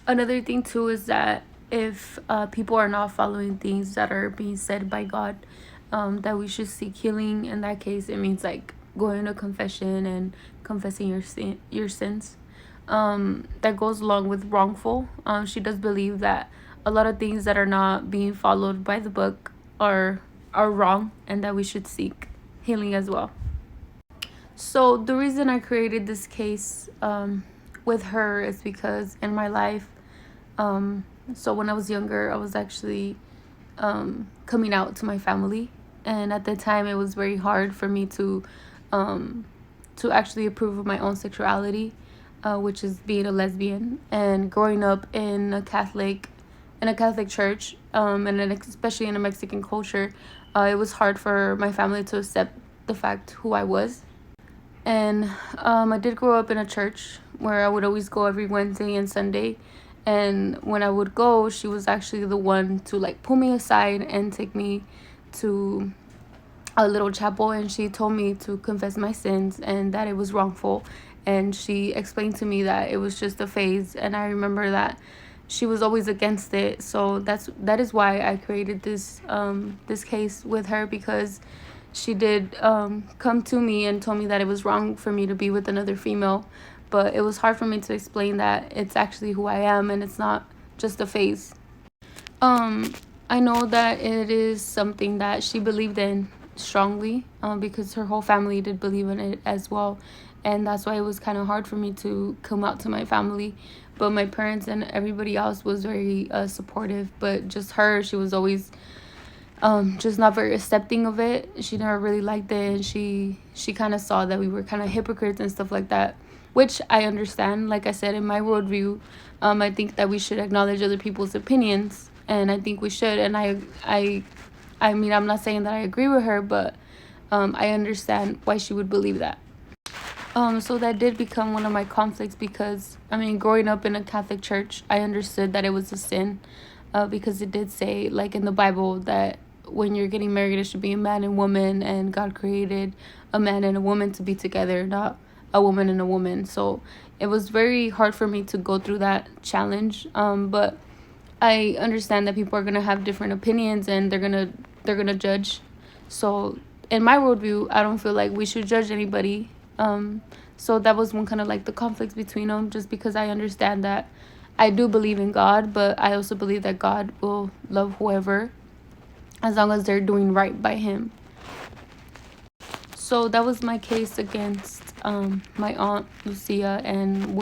Another thing too is that if people are not following things that are being said by God, that we should seek healing. In that case, it means like going to confession and confessing your sins. That goes along with wrongful. She does believe that a lot of things that are not being followed by the book are wrong, and that we should seek healing as well. So the reason I created this case with her is because in my life, so when I was younger, I was actually coming out to my family, and at the time, it was very hard for me to actually approve of my own sexuality, which is being a lesbian, and growing up in a Catholic church, especially in a Mexican culture, it was hard for my family to accept the fact who I was. And I did grow up in a church where I would always go every Wednesday and Sunday. And when I would go, she was actually the one to like pull me aside and take me to a little chapel, and she told me to confess my sins and that it was wrongful. And she explained to me that it was just a phase, and I remember that she was always against it. So that is why I created this case with her, because she did come to me and told me that it was wrong for me to be with another female, but it was hard for me to explain that it's actually who I am and it's not just a phase. um I know that it is something that she believed in strongly, because her whole family did believe in it as well, and that's why it was kind of hard for me to come out to my family. But my parents and everybody else was very supportive, but just her, she was always just not very accepting of it. She never really liked it, and she kind of saw that we were kind of hypocrites and stuff like that, which I understand. Like I said, in my worldview, I think that we should acknowledge other people's opinions, and I think we should. And I mean, I'm not saying that I agree with her, but I understand why she would believe that. So that did become one of my conflicts, because I mean, growing up in a Catholic church, I understood that it was a sin, because it did say, like in the Bible, that when you're getting married, it should be a man and woman, and God created a man and a woman to be together, not a woman and a woman. So it was very hard for me to go through that challenge. But I understand that people are gonna have different opinions, and they're gonna judge. So in my worldview, I don't feel like we should judge anybody. So that was one kind of like the conflicts between them, just because I understand that I do believe in God, but I also believe that God will love whoever, as long as they're doing right by Him. So that was my case against my aunt Lucia, and